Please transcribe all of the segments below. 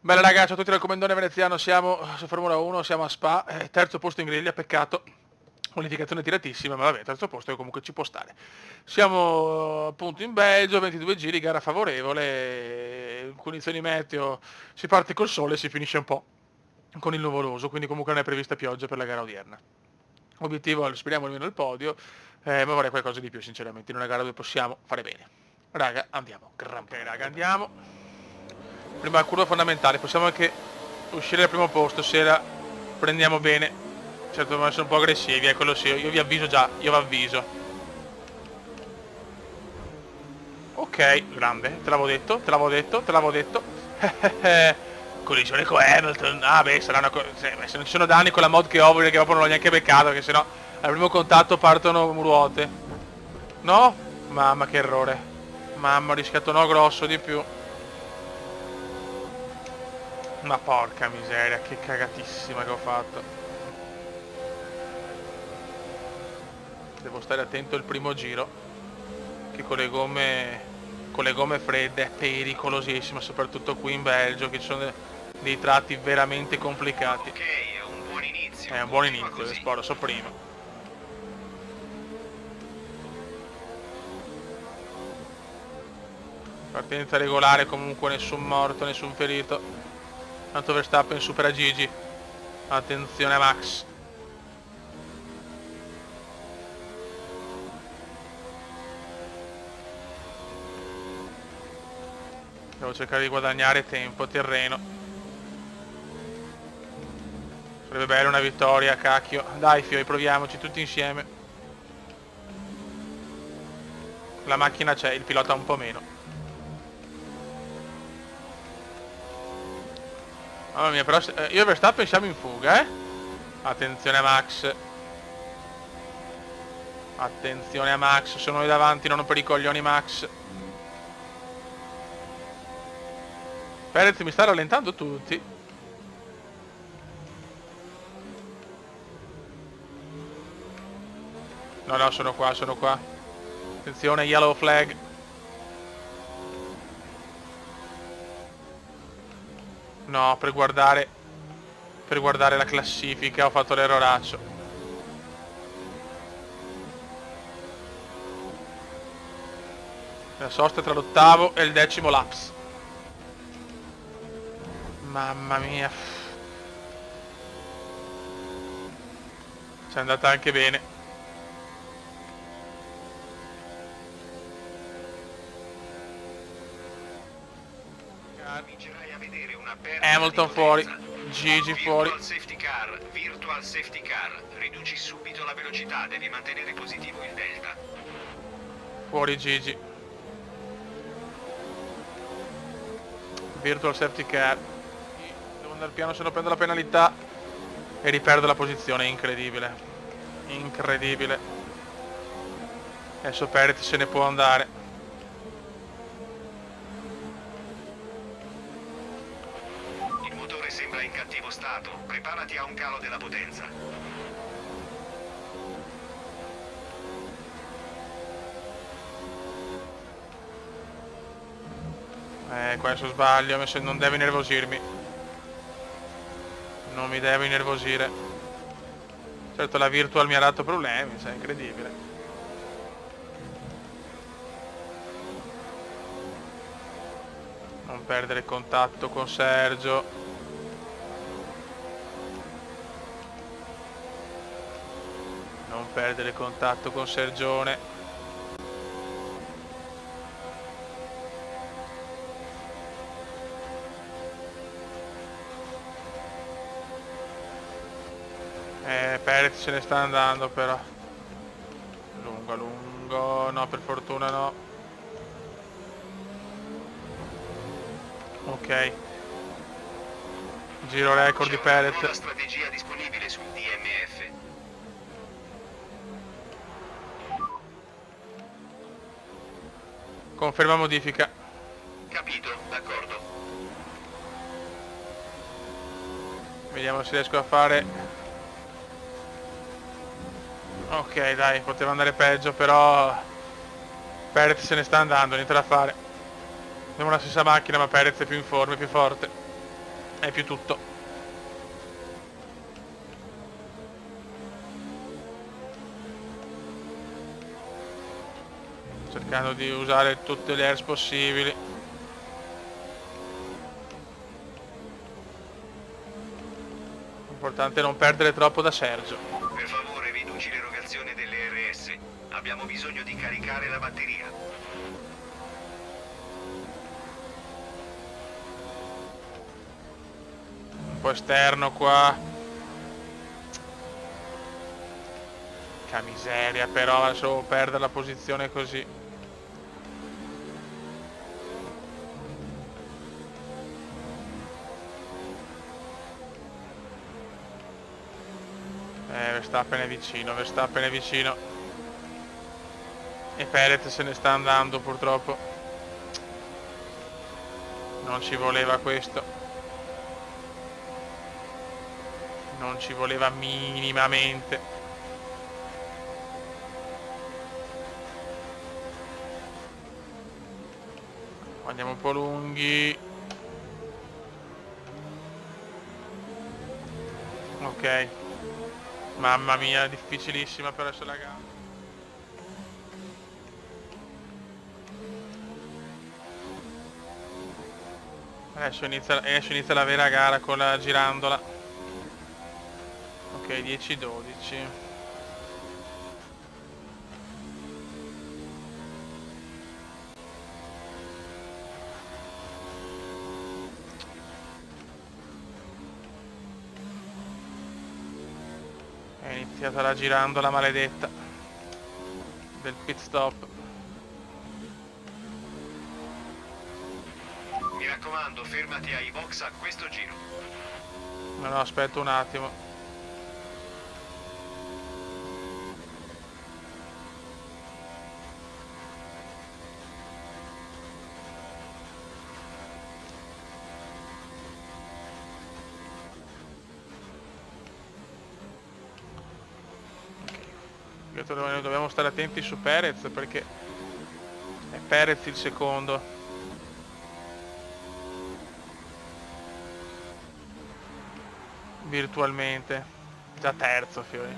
Bella ragazzi, ciao a tutti dal Commendone veneziano, siamo su Formula 1, siamo a Spa, terzo posto in griglia, peccato, qualificazione tiratissima, ma vabbè, terzo posto che comunque ci può stare. Siamo appunto in Belgio, 22 giri, gara favorevole, condizioni meteo, si parte col sole e si finisce un po' con il nuvoloso, quindi comunque non è prevista pioggia per la gara odierna. Obiettivo, speriamo almeno il podio, ma vorrei qualcosa di più sinceramente, in una gara dove possiamo fare bene. Raga, andiamo, ok raga, andiamo. Prima curva fondamentale, possiamo anche uscire dal primo posto se la prendiamo bene. Certo, dobbiamo essere un po' aggressivi, quello sì, io vi avviso già, io vi avviso. Ok, grande, te l'avevo detto, te l'avevo detto, te l'avevo detto. Collisione con Hamilton, ah beh, sarà una se non ci sono danni con la mod che ho, perché proprio non l'ho neanche beccato, che sennò al primo contatto partono ruote. No? Mamma che errore. Mamma, ho rischiato no grosso di più. Ma porca miseria, che cagatissima che ho fatto. Devo stare attento il primo giro, che con le gomme fredde è pericolosissima, soprattutto qui in Belgio, che ci sono dei tratti veramente complicati. Ok, è un buon inizio. È un buon inizio, lo so prima. Partenza regolare, comunque nessun morto, nessun ferito. Tanto Verstappen supera Gigi. Attenzione a Max. Devo cercare di guadagnare tempo, terreno. Sarebbe bella una vittoria, cacchio. Dai fioi, proviamoci tutti insieme. La macchina c'è, il pilota un po' meno. Mamma mia, però io e Verstappen siamo in fuga, eh? Attenzione a Max. Attenzione a Max, sono io davanti, non ho per i coglioni Max. Perez mi sta rallentando tutti. No, no, sono qua, sono qua. Attenzione, yellow flag. No, per guardare la classifica ho fatto l'erroraccio. La sosta tra l'8º e il 10º laps. Mamma mia. Ci è andata anche bene. Comincerai a vedere una perdita Hamilton di fuori. potenza. Gigi fuori. Virtual safety car. Riduci subito la velocità, devi mantenere positivo il delta. Fuori Gigi. Virtual safety car. Devo andare piano se no prendo la penalità. E riperdo la posizione, incredibile. Incredibile. Adesso Perez se ne può andare. Il motore sembra in cattivo stato. Preparati a un calo della potenza. Questo sbaglio, non deve innervosirmi. Non mi deve innervosire. Certo la virtual mi ha dato problemi, è incredibile. Non perdere contatto con Sergio. Non perdere contatto con Sergione. Perez se ne sta andando però. Lungo, lungo. No, per fortuna no. Ok. Giro record di Perez. C'è una nuova strategia disponibile sul DMF. Conferma modifica. Capito, d'accordo. Vediamo se riesco a fare. Ok, dai, poteva andare peggio, però Perez se ne sta andando, niente da fare. Abbiamo la stessa macchina, ma Perez è più in forma, è più forte. È più tutto. Cercando di usare tutte le airs possibili. L'importante è non perdere troppo da Sergio. Per favore, riduci l'erogazione delle RS. Abbiamo bisogno di caricare la batteria. Un po' esterno qua. Che miseria, però adesso perdere la posizione così. Verstappen è vicino, Verstappen è vicino. E Perez se ne sta andando purtroppo. Non ci voleva questo. Non ci voleva minimamente. Andiamo un po' lunghi. Ok. Mamma mia, difficilissima per adesso la gara. Adesso inizia la vera gara con la girandola. Ok, 10-12. È iniziata la girandola maledetta del pit stop. Mi raccomando, fermati ai box a questo giro. No, aspetta un attimo. Dobbiamo stare attenti su Perez perché è Perez il secondo. Virtualmente. Già terzo, Fiori.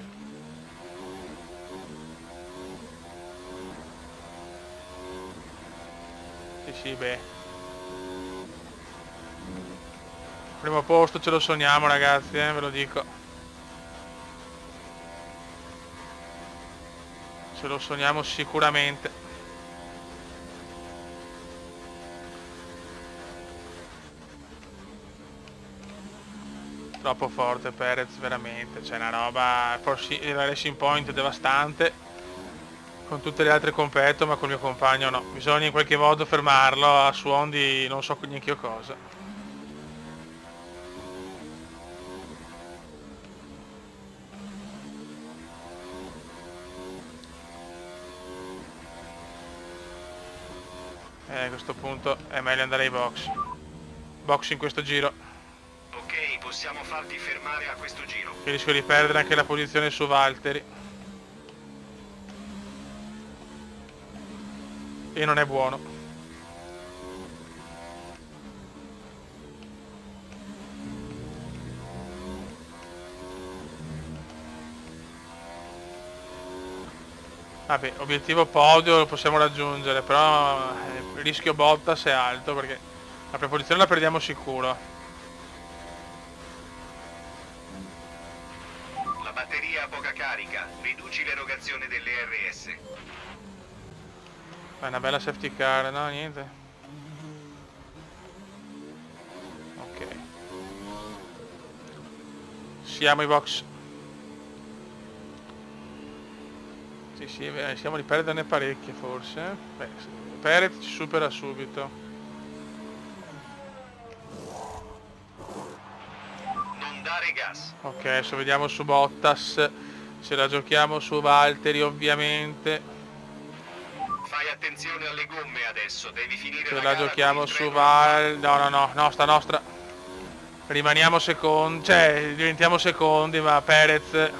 Sì, beh. Primo posto ce lo sogniamo, ragazzi, ve lo dico. Ce lo sogniamo sicuramente. Troppo forte Perez, veramente. C'è una roba, la Racing Point devastante. Con tutte le altre completo, ma col mio compagno no. Bisogna in qualche modo fermarlo a suon di non so neanche io cosa. A questo punto è meglio andare ai box. Box in questo giro. Ok, possiamo farti fermare a questo giro. Che rischio di perdere anche la posizione su Valtteri. E non è buono. Vabbè, obiettivo podio lo possiamo raggiungere, però il rischio Bottas è alto perché la prima posizione la perdiamo sicuro. La batteria ha poca carica, riduci l'erogazione delle RS. È una bella safety car, no, niente. Ok. Siamo ai box. Sì, rischiamo di perderne parecchie forse. Beh, Perez ci supera subito. Non dare gas. Ok, adesso vediamo su Bottas. Se la giochiamo su Valtteri ovviamente. Fai attenzione alle gomme adesso, devi finire Se la la gara giochiamo con il su treno. No, sta nostra. Rimaniamo secondi, cioè diventiamo secondi, ma Perez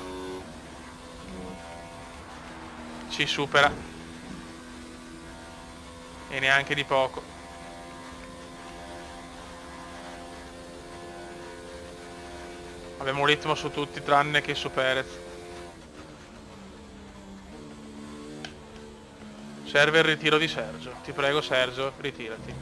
ci supera. E neanche di poco. Abbiamo un ritmo su tutti tranne che su Perez. Serve il ritiro di Sergio. Ti prego Sergio, ritirati.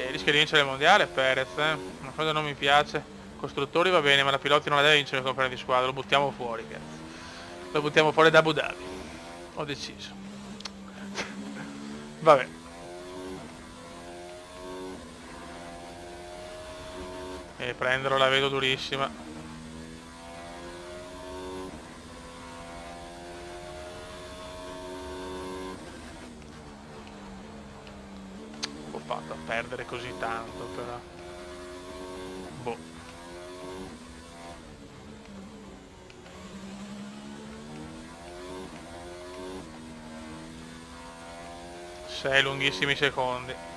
Rischia di vincere il mondiale Perez, Una cosa non mi piace. Costruttori va bene, ma la piloti non la deve vincere il compagno di squadra, lo buttiamo fuori, cazzo. Lo buttiamo fuori da Abu Dhabi. Ho deciso. Vabbè. E prenderlo la vedo durissima. Ho fatto a perdere così tanto però. Boh. 6 lunghissimi secondi.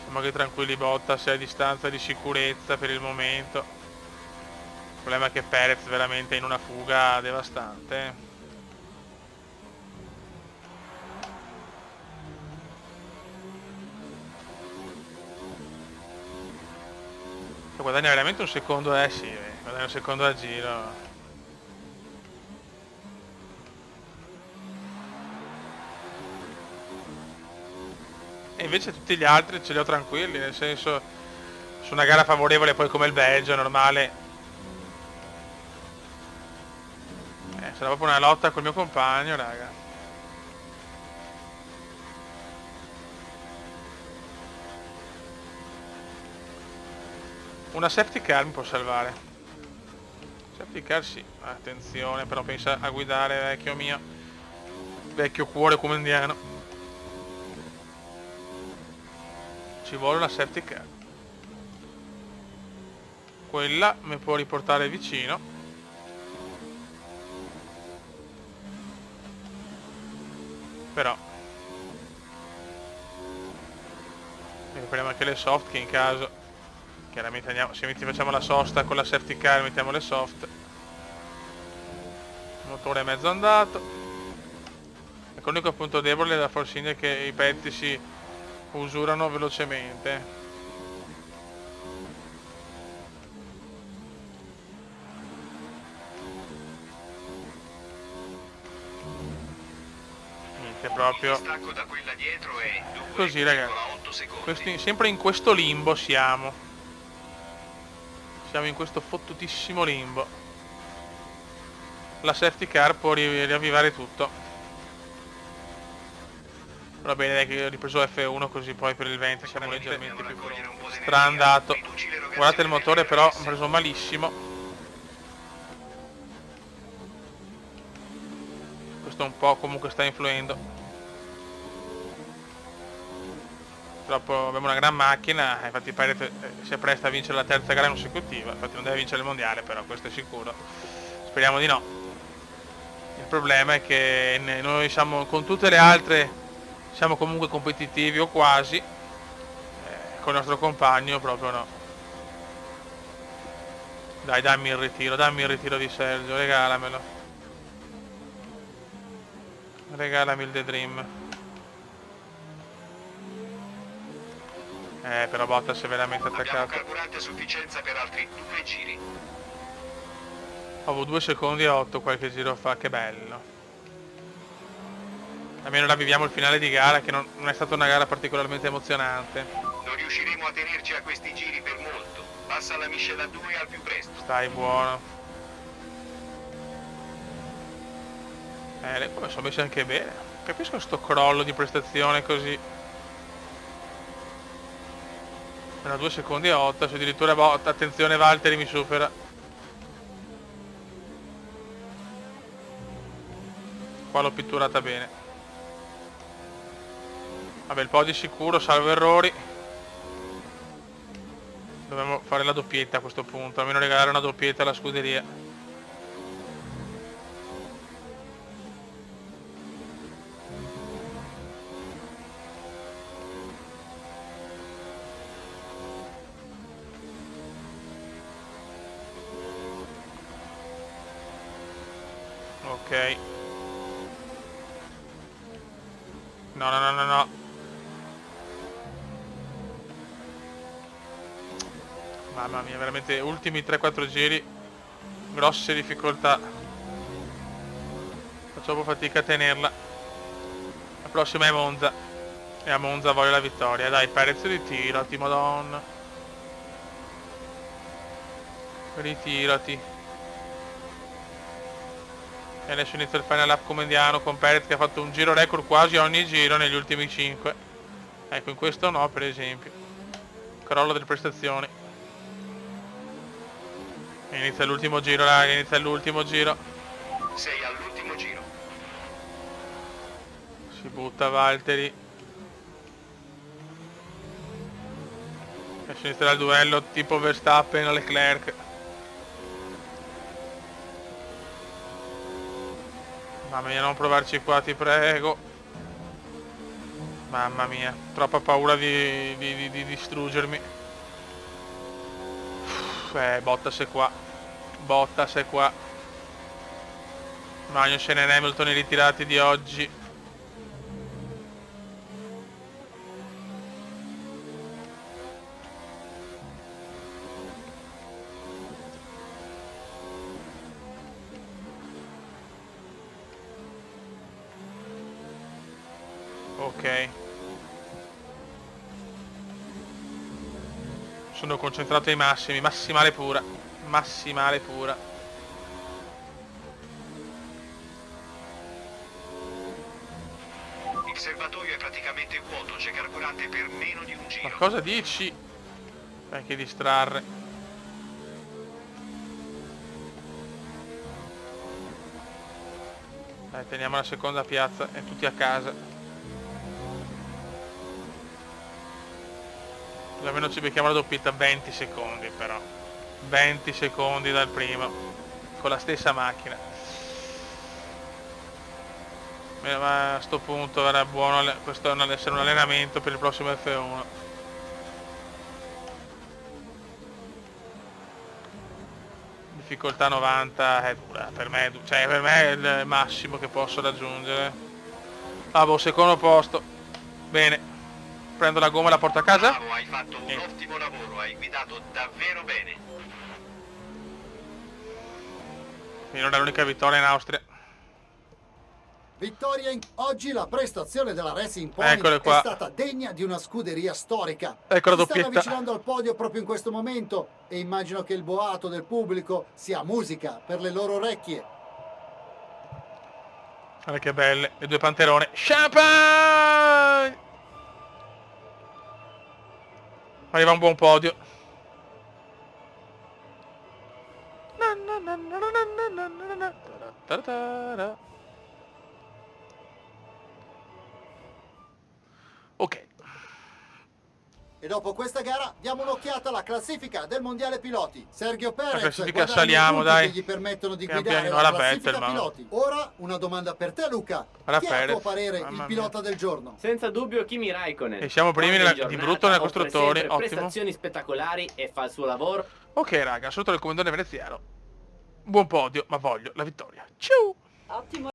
Siamo che tranquilli Bottas, è a distanza di sicurezza per il momento. Il problema è che Perez veramente è in una fuga devastante. Guadagna veramente un secondo, sì, guadagna un secondo a giro. E invece tutti gli altri ce li ho tranquilli, nel senso, su una gara favorevole poi come il Belgio è normale. Sarà proprio una lotta col mio compagno, raga. Una safety car mi può salvare. Safety car sì, attenzione, però pensa a guidare, vecchio mio. Vecchio cuore comandiano. Ci vuole una safety car. Quella mi può riportare vicino. Però prendiamo anche le soft, che in caso chiaramente andiamo, se facciamo la sosta con la safety car mettiamo le soft. Il motore è mezzo andato. Ecco, l'unico punto debole da Force India è che i pezzi si usurano velocemente. Niente, proprio così, ragazzi. Sempre in questo limbo siamo in questo fottutissimo limbo. La safety car può riavvivare tutto. Va bene, dai, che ho ripreso F1 così poi per il 20 siamo leggermente più strandato. Guardate il motore, però ho preso malissimo. Questo un po' comunque sta influendo. Purtroppo abbiamo una gran macchina, infatti Perez si appresta a vincere la terza gara consecutiva, infatti non deve vincere il mondiale, però questo è sicuro. Speriamo di no. Il problema è che noi siamo, con tutte le altre, siamo comunque competitivi o quasi, con il nostro compagno proprio no. Dai, dammi il ritiro di Sergio, regalamelo. Regalami il The Dream. Però Bottas è veramente attaccato. Abbiamo carburante a sufficienza per altri 2 giri. Ho avuto 2 secondi e 8 qualche giro fa, che bello. Almeno ravviviamo il finale di gara, che non è stata una gara particolarmente emozionante. Non riusciremo a tenerci a questi giri per molto. Passa la miscela 2 al più presto. Stai buono. Le cose sono messe anche bene. Capisco sto crollo di prestazione così. Era 2 secondi e 8, se addirittura attenzione Valtteri mi supera. Qua l'ho pitturata bene. Vabbè, il podio sicuro, salvo errori. Dobbiamo fare la doppietta a questo punto, almeno regalare una doppietta alla scuderia. Ok. No. Mamma mia, veramente ultimi 3-4 giri, grosse difficoltà. Faccio proprio fatica a tenerla. La prossima è Monza. E a Monza voglio la vittoria. Dai, Perez ritirati, madonna. Ritirati. E adesso inizia il final lap come indiano con Perez che ha fatto un giro record quasi ogni giro negli ultimi 5. Ecco, in questo no, per esempio. Crollo delle prestazioni. Inizia l'ultimo giro, raga, inizia l'ultimo giro. Sei all'ultimo giro. Si butta Valtteri. Adesso inizierà il duello tipo Verstappen a Leclerc. Mamma mia, non provarci qua, ti prego. Mamma mia, troppa paura di distruggermi. Bottas è qua. Bottas è qua. Magnussen e Hamilton i ritirati di oggi. Ok. Sono concentrato ai massimi, massimale pura. Massimale pura. Il serbatoio è praticamente vuoto, c'è carburante per meno di un Ma giro. cosa dici? Che distrarre. Dai, teniamo la seconda piazza e tutti a casa. Almeno ci becchiamo la doppietta. 20 secondi però. 20 secondi dal primo. Con la stessa macchina. Ma a sto punto era buono questo essere un allenamento per il prossimo F1. Difficoltà 90 è dura, per me è il massimo che posso raggiungere. Ah boh, secondo posto. Bene. Prendo la gomma e la porto a casa. Bravo, hai fatto un ottimo lavoro, hai guidato davvero bene. Finora è l'unica vittoria in Austria. Vittoria oggi la prestazione della Racing Point Eccole qua. è stata degna di una scuderia storica. Ecco la Si stanno doppietta. avvicinando al podio proprio in questo momento e immagino che il boato del pubblico sia musica per le loro orecchie. Guarda che belle, le due panterone. Champagne! Arriva un buon podio. Ok. E dopo questa gara diamo un'occhiata alla classifica del mondiale piloti. Sergio Perez classifica guadagna saliamo, i punti dai. che gli permettono di Pian guidare pianino la alla classifica Vettel, ma- piloti. Ora una domanda per te, Luca. Alla Chi è a Perez, tuo parere mamma il mia. pilota del giorno? Senza dubbio Kimi Raikkonen. E siamo primi Quando in di giornata brutto nella offre costruttori, sempre ottimo. prestazioni spettacolari e fa il suo lavoro. Ok raga, sotto il comandante veneziano. Buon podio, ma voglio la vittoria. Ciao! Ottimo